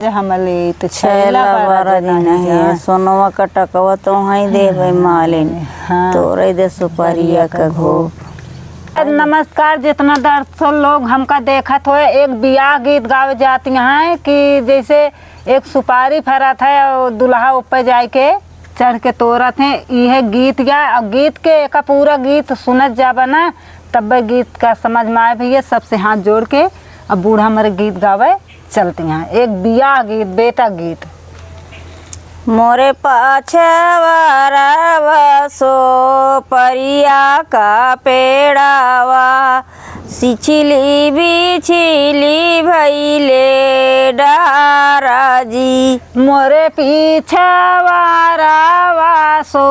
हमले तो छैला बारा दिन है सोनवा कटकवा तो हाई दे भाई मालिन तोरे दे सुपारिया का घो। नमस्कार जितना दर्शक लोग हमका देखत हो, एक बियाह गीत गावे जाती हैं कि जैसे एक सुपारी फरत है और दुल्हा ऊपर जाए के चढ़ के तोड़त है। यह गीत या और गीत के का पूरा गीत सुनत जाबा ना तब गीत का समझ में आए भैया। सबसे हाथ जोड़ के अब बूढ़ा मरे गीत गावे चलती हैं। एक बियाह गीत बेटा गीत। मोरे पाछवारावा सो परिया का पेड़ावा सिछिली बिछिली भैले डाराजी। मोरे पीछवारावा सो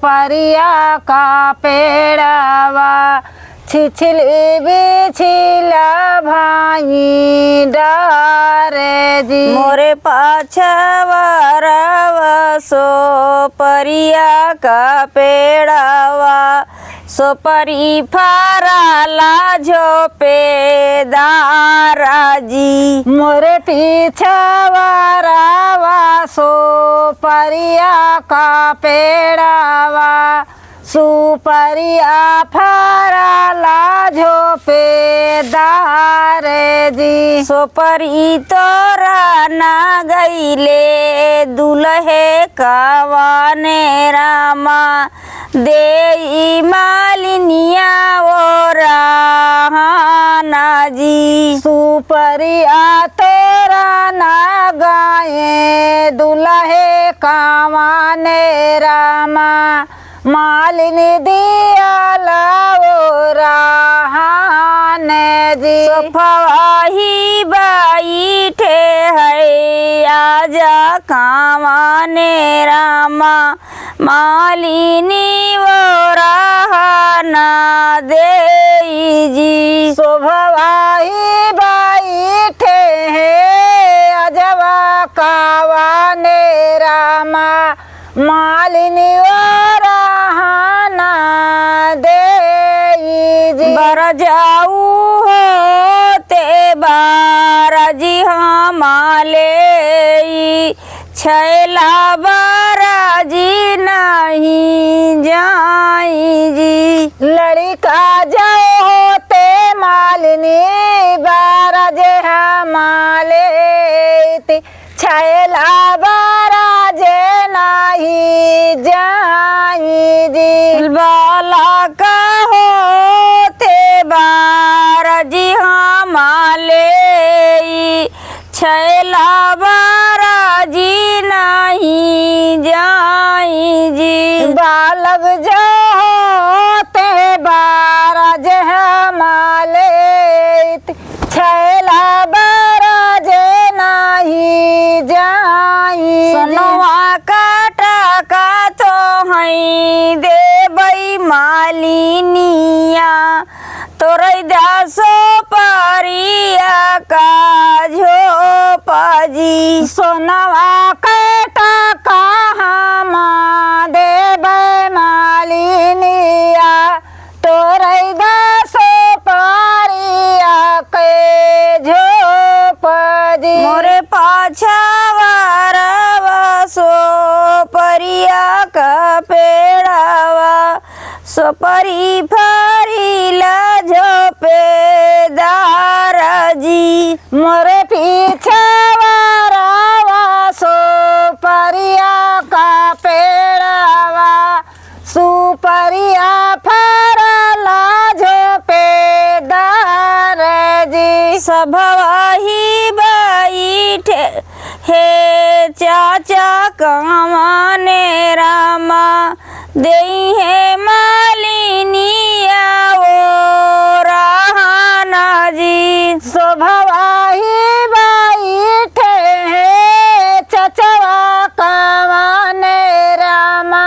परिया का पेड़ावा छिछिली बिछिला भाई डारे जी। मोरे पाछवारावा सो परिया का पेड़ावा सो परी फाराला झोपे दाराजी। मोरे पीछवारावा सो परिया का पेड़ावा सुपरिया फराला झोपे दारे जी। सोपरी तोरा ना गईले दुल्हे कवाने रामा दे मालिनिया ओ राना जी। सुपरिया तोरा ना गाए दुल्हे कवाने रामा मालिनी दिया लाओ राहाने जी। सोफाही बैठे है आजा कावाने रामा मालिनी वो राहाना दे जी। सोफाही बैठे है अजवा कावाने रामा मालिनी जाऊ होते बाराजी हमाले छैला बाराजी नहीं जाई जी। लड़का जाओ होते मालिनी बाराज हमाले छैला बाराज नहीं जाई जी। बाला का बाराजी हमाले छैला बाराजी नहीं जाई जी। बालक जो होते बाराज हमाले छैला बाराज नहीं जाई। सोनवा काटा का तो हई दे बई मालिनिया तोरे दासो परिया का झोपाजी। सोनवा काटा कहाँ माँ देवे मालिनिया तोरे दासो परिया के झोपाजी। मोरे पाछवारावा सो परिया का पेड़ावा सो परी फरीला झोपे दाराजी। मोरे पीछवारावा सो परिया का पेड़ावा सुपरिया फरला झोपे दाराजी। सभवाही बैठे हे चाचा कमाने रामा देई है मालिनिया वो राहाना जी। सोभवाही बैठे हैं चचवा कमाने रामा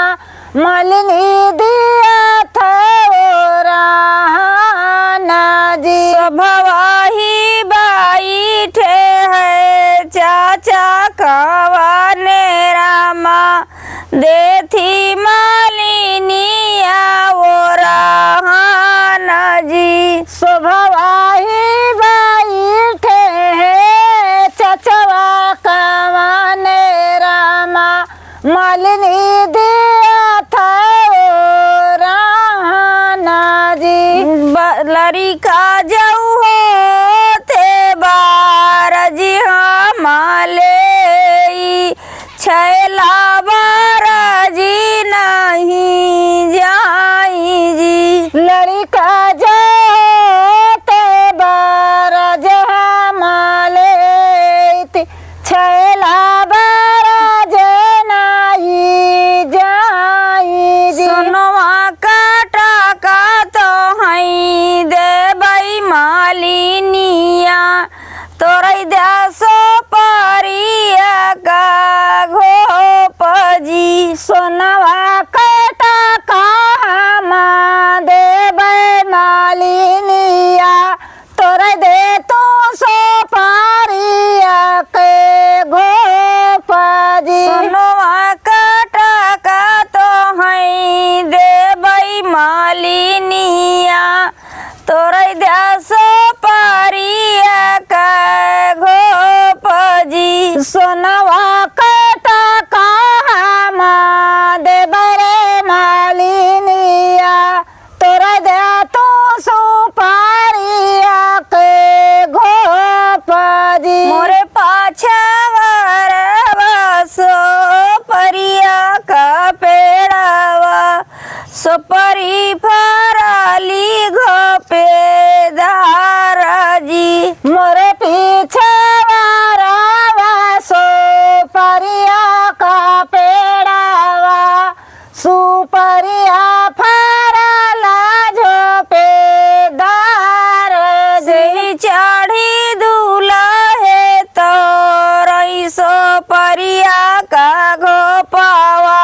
मालिनी दिया था वो राहाना जी। सोभवाही बैठे है चाचा कमाने रामा देथी मालिनिया वो राहाना जी। सोभवाही बैठे हैं चचवा का मालिनी दिया था ओ राना जी। लड़का जाऊ हो थे बार जी हमाले छैला बार जी नहीं जाई जी। लड़का जाते बारज हमाले छैला बारज नाई जाई जी। सोनवा काटा का तो हई देबई मालिनिया तोरई देसो परिया का घोपजी। सोनवा कटा कहा देबै मालिनिया तोरे दे तू सो पारिया के घोपजी। सोनवा काटा का तो हई देबई मालिनिया तोरई देसो परिया का घोपजी। सोनवा कटा कहा देबै रे मालिनिया तोरे दे तू सो पारिया के घोपजी। मोरे पाछा सो परिया का पेड़ावा सुपरी फराली घोपे दाराजी। मोरे पीछे वारावा सो परिया का पेड़ावा सुपरिया फराला झोपे दार से चढ़ी दूल्हा है तो रईसो परिया का घोपावा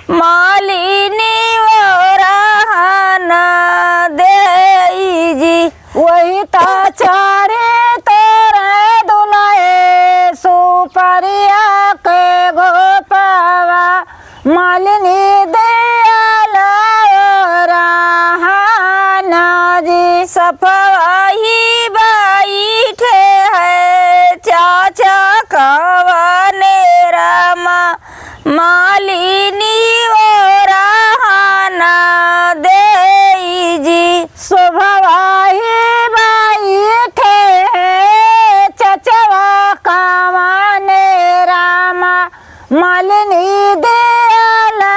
मालिनी वो रहना दे जी। वही ता चारे तोरे दुलाए सुपरिया के घोपावा मालिनी दयाला रहाना जी। सफाई बैठे है चाचा कवाने रामा मालिनी वो रहना दे जी। शोभवाही बैठे चचवा कामाने रामा मालिनी दयाला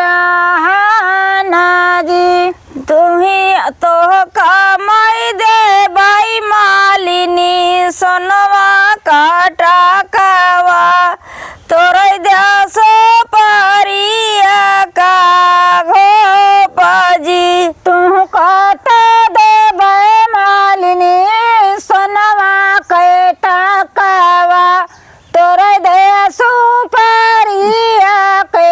रहाना जी। तुम्हें तो कमाई दे बाई मालिनी सोनवा काटा कावा तोरे देसो परिया का घोपजी। तू कहता देबै मालिनी सोनवा कैटा कावा तोरे दे सुपरिया के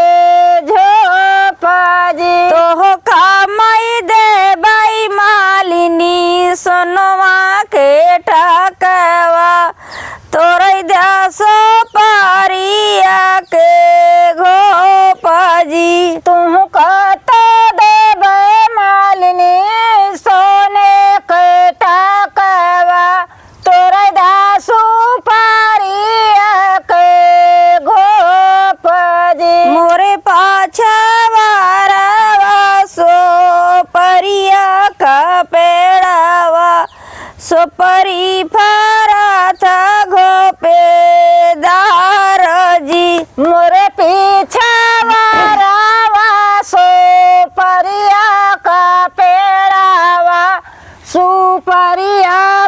झोपजी। तो कमाई दे बाई मालिनी सोनवा के टकवा तोरे देसो परिया के घोपजी। तू कहता देबै मालिनी सोने कैटा कावा तोरे दे सुपरिया के घोपजी। मोरे पाछा सो परिया का पेड़ावा सुपरी फरा था घोपे दारजी। मोरे पीछे वारावा सो परिया का पेड़ावा सुपरिया